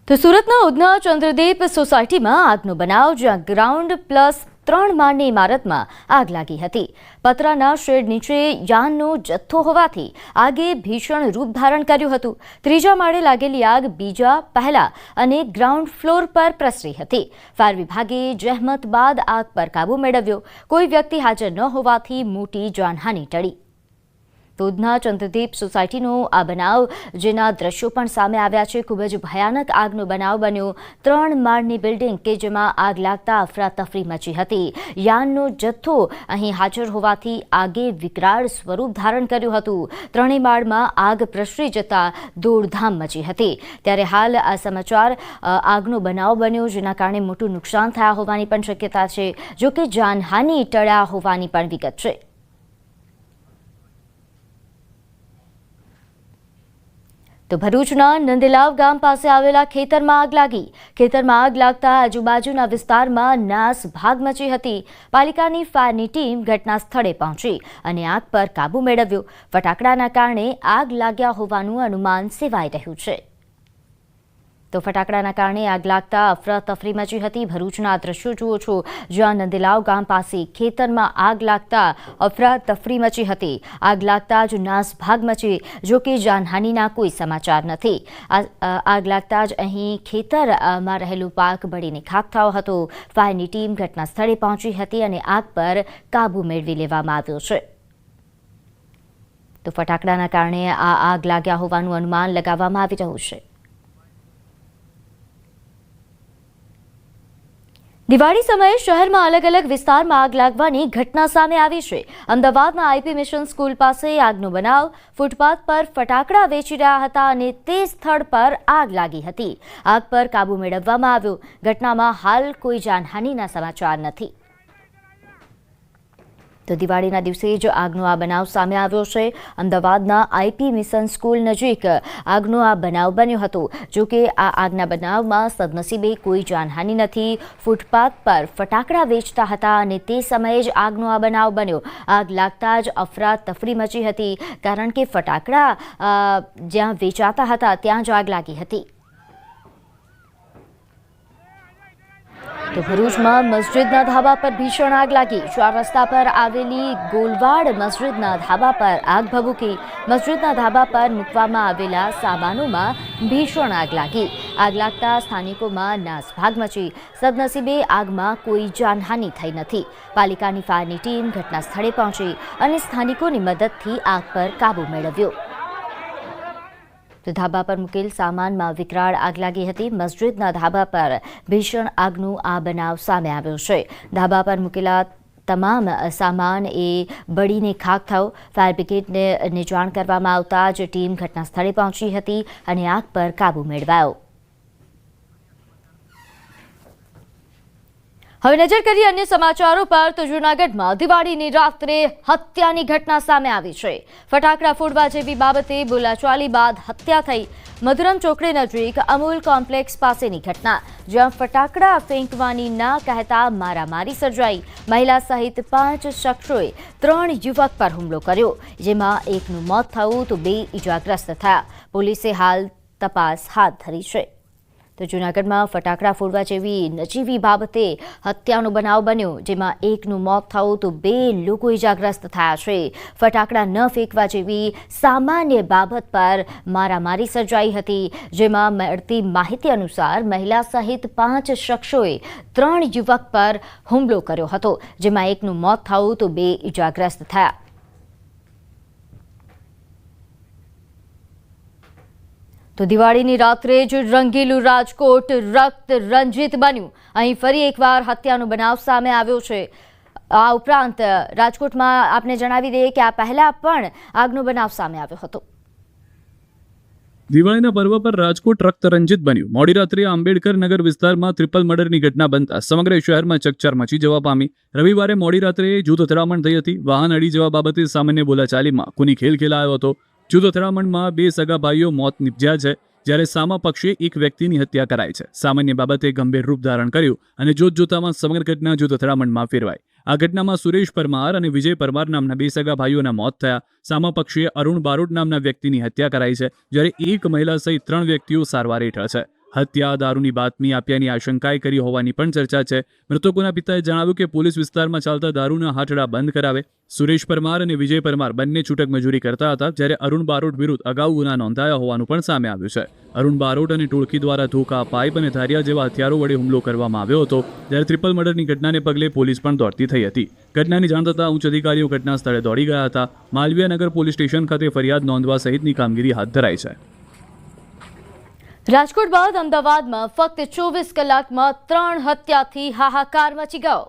તો સુરતના ઉધના ચંદ્રદીપ સોસાયટીમાં આગનો બનાવ, જ્યાં ગ્રાઉન્ડ પ્લસ 3 માળની ઇમારતમાં આગ લાગી હતી. પતરાના શેડ નીચે યાનનો જથ્થો હોવાથી આગે ભીષણ રૂપ ધારણ કર્યું હતું. ત્રીજા માળે લાગેલી આગ બીજા, પહેલા અને ગ્રાઉન્ડ ફ્લોર પર પ્રસરી હતી. ફાયર વિભાગે જહેમત બાદ આગ પર કાબૂ મેળવ્યો. કોઈ વ્યક્તિ હાજર ન હોવાથી મોટી જાનહાનિ ટળી. તો ઉધના ચંદ્રદીપ સોસાયટીનો આ બનાવ, જેના દ્રશ્યો પણ સામે આવ્યા છે. ખૂબ જ ભયાનક આગનો બનાવ બન્યો. 3 માળની બિલ્ડિંગ કે જેમાં આગ લાગતા અફરાતફરી મચી હતી. યાનનો જથ્થો અહીં હાજર હોવાથી આગે વિકરાળ સ્વરૂપ ધારણ કર્યું હતું. 3 માળમાં આગ પ્રસરી જતા દોડધામ મચી હતી. ત્યારે હાલ આ સમાચાર, આગનો બનાવ બન્યો, જેના કારણે મોટું નુકસાન થયા હોવાની પણ શક્યતા છે. જોકે જાનહાનિ ટળ્યા હોવાની પણ વિગત છે. તો ભરૂચના નંદેલાવ ગામ પાસે આવેલા ખેતરમાં આગ લાગી. ખેતરમાં આગ લાગતા આજુબાજુના વિસ્તારમાં નાસ ભાગ મચી હતી. પાલિકાની ફાયરની ટીમ ઘટના સ્થળે પહોંચી અને આગ પર કાબૂ મેળવ્યો. ફટાકડાના કારણે આગ લાગ્યા હોવાનું અનુમાન સેવાઈ રહ્યું છે. તો ફટાકડાના કારણે આગ લાગતા અફરાતફરી મચી હતી. ભરૂચના દ્રશ્યો જુઓ છો, જ્યાં નંદેલાવ ગામ પાસે ખેતરમાં આગ લાગતા અફરાતફરી મચી હતી. આગ લાગતા જ નાસભાગ મચી. જોકે જાનહાનિના કોઈ સમાચાર નથી. આગ લાગતા જ અહીં ખેતરમાં રહેલો પાક બળીને ખાખ થયો હતો. ફાયરની ટીમ ઘટના સ્થળે પહોંચી હતી અને આગ પર કાબૂ મેળવી લેવામાં આવ્યો છે. તો ફટાકડાના કારણે આ આગ લાગ્યા હોવાનું અનુમાન લગાવવામાં આવી રહ્યું છે. દિવાળી સમયે શહેરમાં અલગ અલગ વિસ્તારમાં આગ લાગવાની ઘટના સામે આવી છે. અમદાવાદના આઈપી મિશન સ્કૂલ પાસે આગનો બનાવ. ફૂટપાથ પર ફટાકડા વેચી રહ્યા હતા અને તે સ્થળ પર આગ લાગી હતી. આગ પર કાબૂ મેળવવામાં આવ્યો. ઘટનામાં હાલ કોઈ જાનહાનિના સમાચાર નથી. તો દિવાળીના દિવસે જ આગનો આ બનાવ સામે આવ્યો છે. અમદાવાદના આઈપી મિશન સ્કૂલ નજીક આગનો આ બનાવ બન્યો હતો. જોકે આ આગના બનાવમાં સદનસીબે કોઈ જાનહાનિ નથી. ફૂટપાથ પર ફટાકડા વેચતા હતા અને તે સમયે જ આગનો આ બનાવ બન્યો. આગ લાગતા જ અફરાતફરી મચી હતી, કારણ કે ફટાકડા જ્યાં વેચાતા હતા ત્યાં જ આગ લાગી હતી. તો ભરૂચમાં મસ્જિદના ધાબા પર ભીષણ આગ લાગી. 4 રસ્તા પર આવેલી ગોલવાડ મસ્જિદના ધાબા પર આગ ભભૂકી. મસ્જિદના ધાબા પર મૂકવામાં આવેલા સામાનોમાં ભીષણ આગ લાગી. આગ લાગતા સ્થાનિકોમાં નાસભાગ મચી. સદનસીબે આગમાં કોઈ જાનહાનિ થઈ નથી. પાલિકાની ફાયરની ટીમ ઘટના સ્થળે પહોંચી અને સ્થાનિકોની મદદથી આગ પર કાબૂ મેળવ્યો. તો ધાબા પર મૂકેલ સામાનમાં વિકરાળ આગ લાગી હતી. મસ્જિદના ધાબા પર ભીષણ આગનું આ બનાવ સામે આવ્યો છે. ધાબા પર મૂકેલા તમામ સામાન એ બળીને ખાખ થયો. ફાયર બ્રિગેડને જાણ કરવામાં આવતા જ ટીમ ઘટના સ્થળે પહોંચી હતી અને આગ પર કાબૂ મેળવાયો. હવે નજર કરીએ અન્ય સમાચારો પર. તો જૂનાગઢમાં દિવાળીની રાત્રે હત્યાની ઘટના સામે આવી છે. ફટાકડા ફોડવા જેવી બાબતે બોલાચાલી બાદ હત્યા થઈ. મધુરમ ચોકડી નજીક અમૂલ કોમ્પ્લેક્સ પાસેની ઘટના, જ્યાં ફટાકડા ફેંકવાની ના કહેતા મારામારી સર્જાઈ. મહિલા સહિત 5 શખ્સોએ 3 યુવક પર હુમલો કર્યો, જેમાં એકનું મોત થયું તો 2 ઇજાગ્રસ્ત થયા. પોલીસે હાલ તપાસ હાથ ધરી છે. તો જૂનાગઢમાં ફટાકડા ફોડવા જેવી નજીવી બાબતે હત્યાનો બનાવ બન્યો, જેમાં એકનું મોત થયું તો 2 લોકો ઇજાગ્રસ્ત થયા છે. ફટાકડા ન ફેંકવા જેવી સામાન્ય બાબત પર મારામારી સર્જાઈ હતી, જેમાં મળતી માહિતી અનુસાર મહિલા સહિત 5 શખ્સોએ 3 યુવક પર હુમલો કર્યો હતો, જેમાં એકનું મોત થયું તો 2 ઇજાગ્રસ્ત થયા. તો દિવાળીની રાત્રે જ રંગીલું રાજકોટ રક્ત રંજિત બન્યું. અહીં ફરી એકવાર હત્યાનો બનાવ સામે આવ્યો છે. આ ઉપરાંત રાજકોટમાં આપને જણાવી દઈએ કે આ પહેલા પણ આગનો બનાવ સામે આવ્યો હતો. દિવાળીના પર્વ પર રાજકોટ રક્તરંજિત બન્યું. મોડી રાત્રે આંબેડકર નગર વિસ્તારમાં ટ્રિપલ મર્ડરની ઘટના બનતા સમગ્ર શહેરમાં ચકચાર મચી જવા પામી. રવિવારે મોડી રાત્રે જૂથ અથડામણ થઈ હતી. વાહન અડી જવા બાબતે સામાન્ય બોલાચાલીમાં ખૂની ખેલ ખેલાયો હતો. જૂથ અથડામણમાં 2 સગા ભાઈઓ મોત નિપજ્યા છે, જ્યારે સામા પક્ષે એક વ્યક્તિની હત્યા કરાઈ છે. સામાન્ય બાબતે ગંભીર રૂપ ધારણ કર્યું અને જોતજોતામાં સમગ્ર ઘટના જૂથ અથડામણમાં ફેરવાઈ. આ ઘટનામાં સુરેશ પરમાર અને વિજય પરમાર નામના 2 સગા ભાઈઓના મોત થયા. સામા પક્ષે અરુણ બારોટ નામના વ્યક્તિની હત્યા કરાઈ છે, જ્યારે એક મહિલા સહિત 3 વ્યક્તિઓ સારવાર હેઠળ છે. હત્યા દારૂની બાતમી આપ્યાની આશંકાએ કરી હોવાની પણ ચર્ચા છે. મૃતકોના પિતાએ જણાવ્યું કે પોલીસ વિસ્તારમાં ચાલતા દારૂના હાટડા બંધ કરાવે. સુરેશ પરમાર અને વિજય પરમાર બંને છૂટક મજૂરી કરતા હતા, જ્યારે અરુણ બારોટ વિરુદ્ધ અગાઉ ગુના નોંધાયા હોવાનું પણ સામે આવ્યું છે. અરુણ બારોટ અને ટોળકી દ્વારા ધોકા, પાઇપ અને ધારિયા જેવા હથિયારો વડે હુમલો કરવામાં આવ્યો હતો, જ્યારે ટ્રિપલ મર્ડરની ઘટનાને પગલે પોલીસ પણ દોડતી થઈ હતી. ઘટનાની જાણ થતાં ઉચ્ચ અધિકારીઓ ઘટના સ્થળે દોડી ગયા હતા. માલવીયાનગર પોલીસ સ્ટેશન ખાતે ફરિયાદ નોંધવા સહિતની કામગીરી હાથ ધરાઈ છે. રાજકોટ બાદ અમદાવાદમાં ફક્ત 24 કલાકમાં 3 હત્યાથી હાહાકાર મચી ગયો.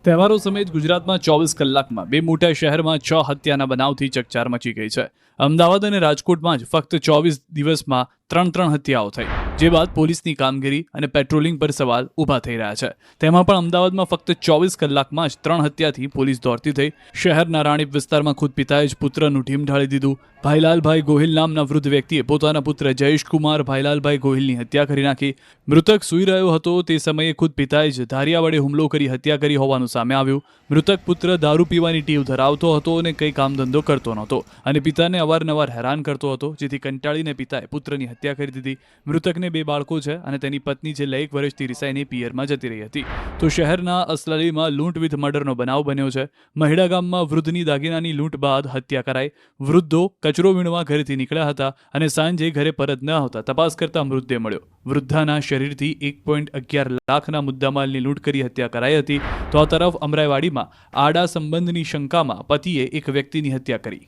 તહેવારો સમેત ગુજરાતમાં 24 કલાકમાં બે મોટા શહેરમાં 6 હત્યાના બનાવથી ચકચાર મચી ગઈ છે. અમદાવાદ અને રાજકોટમાં જ ફક્ત 24 દિવસમાં 3 હત્યાઓ થઈ, જે બાદ પોલીસની કામગીરી અને પેટ્રોલિંગ પર સવાલ ઊભા થઈ રહ્યા છે. તેમાં પણ અમદાવાદમાં ફક્ત 24 કલાકમાં જ 3 હત્યાથી પોલીસ દોડતી થઈ. શહેરના રાણીપ વિસ્તારમાં ખુદ પિતાએ જ પુત્રનું ઢીમ ઢાળી દીધું. ભાઈલાલભાઈ ગોહિલ નામના વૃદ્ધ વ્યક્તિએ પોતાના પુત્ર જયેશકુમાર ભાઈલાલભાઈ ગોહિલની હત્યા કરી નાખી. મૃતક સૂઈ રહ્યો હતો તે સમયે ખુદ પિતાએ જ ધારિયા વડે હુમલો કરી હત્યા કરી હોવાનું સામે આવ્યું. મૃતક પુત્ર દારૂ પીવાની ટેવ ધરાવતો હતો અને કંઈ કામ ધંધો કરતો નહોતો અને પિતાને અવારનવાર હેરાન કરતો હતો, જેથી કંટાળીને પિતાએ પુત્રની હત્યા કરી દીધી. મૃતકને 2 બાળકો છે અને તેની પત્ની છેલ્લા 1 વર્ષથી રિસાઈને પિયરમાં જતી રહી હતી. તો શહેરના અસલાલીમાં લૂંટ વિથ મર્ડરનો બનાવ બન્યો છે. મહિડા ગામમાં વૃદ્ધની દાગીનાની લૂંટ બાદ હત્યા કરાઈ. વૃદ્ધો કચરો વીણવા ઘરેથી નીકળ્યા હતા અને સાંજે ઘરે પરત ન આવતા તપાસ કરતા મૃતદેહ મળ્યો. વૃદ્ધાના શરીરથી 1.11 લાખના મુદ્દામાલની લૂંટ કરી હત્યા કરાઈ હતી. તો આ તરફ અમરાઈવાડીમાં આડા સંબંધની શંકામાં પતિએ એક વ્યક્તિની હત્યા કરી.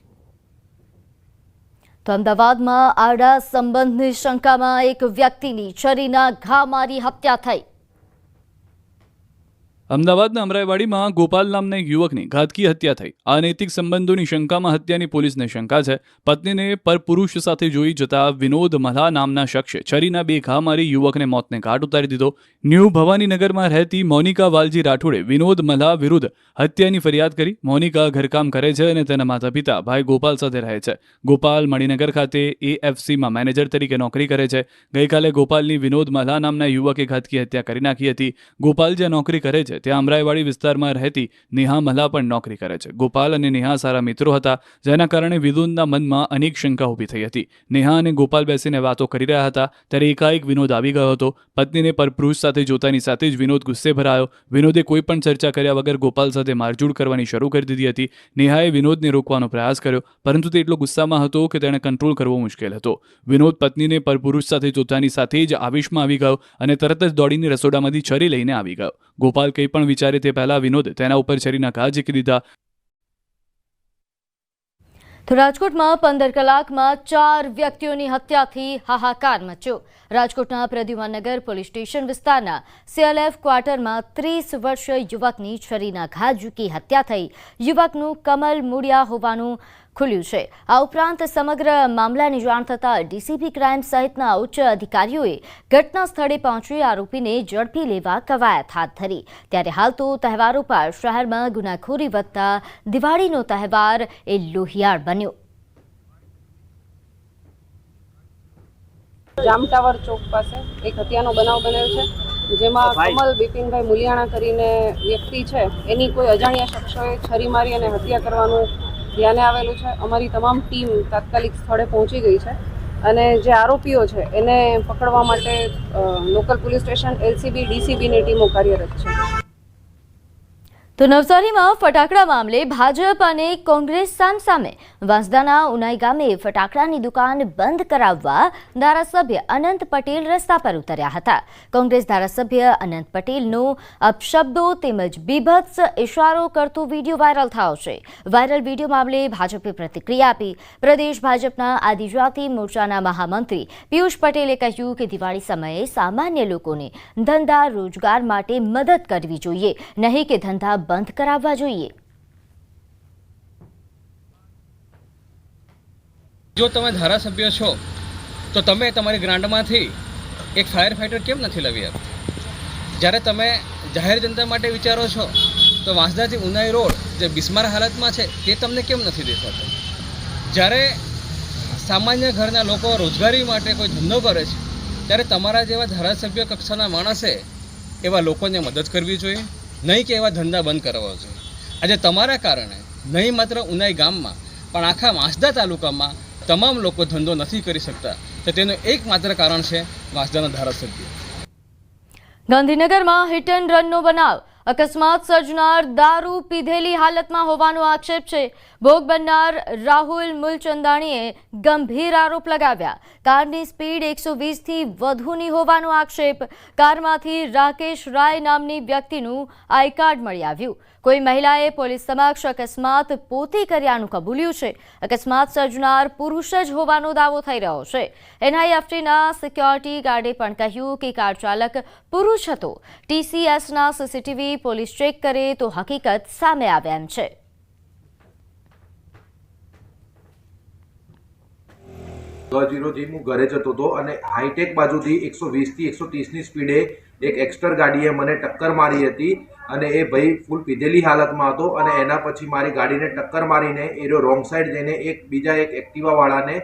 તો અમદાવાદમાં આડા સંબંધની શંકામાં એક વ્યક્તિની છરીના ઘા મારી હત્યા થઈ. અમદાવાદના અમરાઈવાડીમાં ગોપાલ નામના એક યુવકની ઘાતકી હત્યા થઈ. અનૈતિક સંબંધોની શંકામાં હત્યાની પોલીસને શંકા છે. પત્નીને પરપુરુષ સાથે જોઈ જતા વિનોદ મલ્હા નામના શખ્સે છરીના 2 ઘા મારી યુવકને મોતને ઘાટ ઉતારી દીધો. ન્યૂ ભવાનીનગરમાં રહેતી મોનિકા વાલજી રાઠોડે વિનોદ મલ્હા વિરુદ્ધ હત્યાની ફરિયાદ કરી. મોનિકા ઘરકામ કરે છે અને તેના માતા પિતા ભાઈ ગોપાલ સાથે રહે છે. ગોપાલ મણિનગર ખાતે AFCમાં મેનેજર તરીકે નોકરી કરે છે. ગઈકાલે ગોપાલની વિનોદ મલ્હા નામના યુવકે ઘાતકી હત્યા કરી નાખી હતી. ગોપાલ જ્યાં નોકરી કરે છે ત્યાં અમરાઈવાડી વિસ્તારમાં રહેતી નેહા મલ્હા પણ નોકરી કરે છે. ગોપાલ અને નેહા સારા મિત્રો હતા, જેના કારણે વિનોદના મનમાં અનેક શંકા ઊભી થઈ હતી. નેહા અને ગોપાલ બેસીને વાતો કરી રહ્યા હતા ત્યારે એકાએક વિનોદ આવી ગયો હતો. પત્નીને પરપુરુષ સાથે જોતાની સાથે જ વિનોદ ગુસ્સે ભરાયો. વિનોદે કોઈ પણ ચર્ચા કર્યા વગર ગોપાલ સાથે મારઝૂડ કરવાની શરૂ કરી દીધી હતી. નેહાએ વિનોદને રોકવાનો પ્રયાસ કર્યો, પરંતુ તે એટલો ગુસ્સામાં હતો કે તેણે કંટ્રોલ કરવો મુશ્કેલ હતો. વિનોદ પત્નીને પરપુરુષ સાથે જોતાની સાથે જ આવેશમાં આવી ગયો અને તરત જ દોડીને રસોડામાંથી છરી લઈને આવી ગયો. ગોપાલ કંઈ પણ વિચારે તે પહેલા વિનોદ તેના ઉપર છરીના ઘા ઝીકી દીધા. તો રાજકોટમાં 15 કલાકમાં 4 વ્યક્તિઓની હત્યાથી હાહાકાર મચ્યો. રાજકોટના પ્રદ્યુમનનગર પોલીસ સ્ટેશન વિસ્તારના CLF ક્વાર્ટરમાં 30 વર્ષીય યુવકની છરીના ઘા ઝૂકી હત્યા થઈ. યુવકનું કમલ મુડિયા હોવાનું ખુલ્યું છે. આ ઉપરાંત સમગ્ર મામલાની જાણ થતાં DCP ક્રાઇમ સહિતના ઉચ્ચ અધિકારીઓએ ઘટના સ્થળે પહોંચી આરોપીને ઝડપી લેવા કવાયત હાથ ધરી. ત્યારે હાલ તો તહેવારો પર શહેરમાં ગુનાખોરી વધતા દિવાળીનો તહેવાર એ લોહિયાળ બન્યો. જામ ટાવર ચોક પાસે એક હત્યાનો બનાવ બન્યો છે, જેમાં કમલ બિપિનભાઈ મુલિયાણા કરીને વ્યક્તિ છે, એની કોઈ અજાણ્યા શખ્સોએ છરી મારી અને હત્યા કરવાનું ધ્યાને આવેલું છે. અમારી તમામ ટીમ તાત્કાલિક સ્થળે પહોંચી ગઈ છે અને જે આરોપીઓ છે એને પકડવા માટે લોકલ પોલીસ સ્ટેશન, LCB, DCBની ટીમો કાર્યરત છે. તો નવસારીમાં ફટાકડા મામલે ભાજપ અને કોંગ્રેસ સામસામે. વાંસદાના ઉનાઈ ગામે ફટાકડાની દુકાન બંધ કરાવવા ધારાસભ્ય અનંત પટેલ રસ્તા પર ઉતર્યા હતા. કોંગ્રેસ ધારાસભ્ય અનંત પટેલનો અપશબ્દો તેમજ બીભત્સ ઇશારો કરતો વિડીયો વાયરલ થયો છે. વાયરલ વિડીયો મામલે ભાજપે પ્રતિક્રિયા આપી. પ્રદેશ ભાજપના આદિજાતિ મોરચાના મહામંત્રી પિયુષ પટેલે કહ્યું કે દિવાળી સમયે સામાન્ય લોકોને ધંધા રોજગાર માટે મદદ કરવી જોઈએ, નહીં કે ધંધા બંધ કરાવવા જોઈએ. જો તમે ધારાસભ્ય છો તો તમે તમારી ગ્રાન્ટમાંથી એક ફાયર ફાઇટર કેમ નથી લાવી આપતા? જ્યારે તમે જાહેર જનતા માટે વિચારો છો તો વાંસદાથી ઉનાઈ રોડ જે બિસ્માર હાલતમાં છે તે તમને કેમ નથી દેખાતો? જ્યારે સામાન્ય ઘરના લોકો રોજગારી માટે કોઈ ધંધો કરે છે ત્યારે તમારા જેવા ધારાસભ્ય કક્ષાના માણસે એવા લોકોને મદદ કરવી જોઈએ, નહીં કે એવા ધંધા બંધ કરવા જોઈએ. આજે તમારા કારણે નહીં માત્ર ઉનાઈ ગામમાં પણ આખા વાંસદા તાલુકામાં તમામ લોકો ધંધો નથી કરી શકતા, તો તેનું એકમાત્ર કારણ છે વાંસદાના ધારાસભ્ય. ગાંધીનગરમાં હિટ એન્ડ રનનો બનાવ. અકસ્માત સર્જનાર દારૂ પીધેલી હાલતમાં હોવાનો આક્ષેપ છે. ભોગ બનનાર રાહુલ મુલચંદાણીએ ગંભીર આરોપ લગાવ્યા. કારની સ્પીડ 120થી વધુની હોવાનો આક્ષેપ. કારમાંથી રાકેશ રાય નામની વ્યક્તિનું આઈ કાર્ડ મળી આવ્યું. કોઈ મહિલાએ પોલીસ સમક્ષ અકસ્માત પોતે કર્યાનું કબૂલ્યું છે. અકસ્માત સર્જનાર પુરુષ જ હોવાનો દાવો થઈ રહ્યો છે. એનઆઈએફટીના સિક્યોરિટી ગાર્ડે પણ કહ્યું કે કાર ચાલક પુરુષ હતો. TCSના સીસીટીવી પોલીસ ચેક કરે તો હકીકત સામે આવે એમ છે. ગજીરોથી હું ઘરે જતો હતો અને હાઈટેક બાજુથી 120થી 130ની સ્પીડે એક એક્સ્ટર ગાડીએ મને ટક્કર મારી હતી અને એ ભાઈ ફૂલ પીધેલી હાલતમાં હતો અને એના પછી મારી ગાડીને ટક્કર મારીને એ રોંગ સાઈડ જઈને બીજા એક એક્ટિવાવાળાને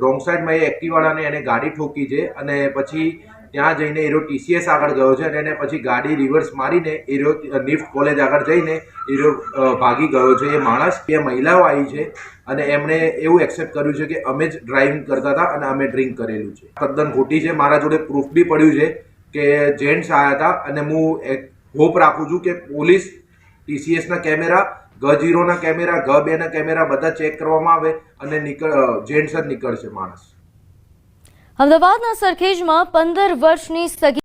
રોંગ સાઈડમાં એ એક્ટિવાવાળાને એને ગાડી ઠોકી છે અને પછી ત્યાં જઈને એરો TCS આગળ ગયો છે અને એને પછી ગાડી રિવર્સ મારીને એરો નિફ્ટ કોલેજ આગળ જઈને એરો ભાગી ગયો છે. એ માણસ બે મહિલાઓ આવી છે અને એમણે એવું એક્સેપ્ટ કર્યું છે કે અમે જ ડ્રાઇવિંગ કરતા હતા અને અમે ડ્રિંક કરેલું છે. તદ્દન ખોટી છે. મારા જોડે પ્રૂફ બી પડ્યું છે કે જેન્ટ્સ આવ્યા હતા અને હું હોપ રાખું છું કે પોલીસ TCSના કેમેરા, G0ના કેમેરા, G2ના કેમેરા બધા ચેક કરવામાં આવે અને જેન્ટ્સ જ નીકળશે માણસ. અમદાવાદના સરખેજમાં 15 વર્ષની સગી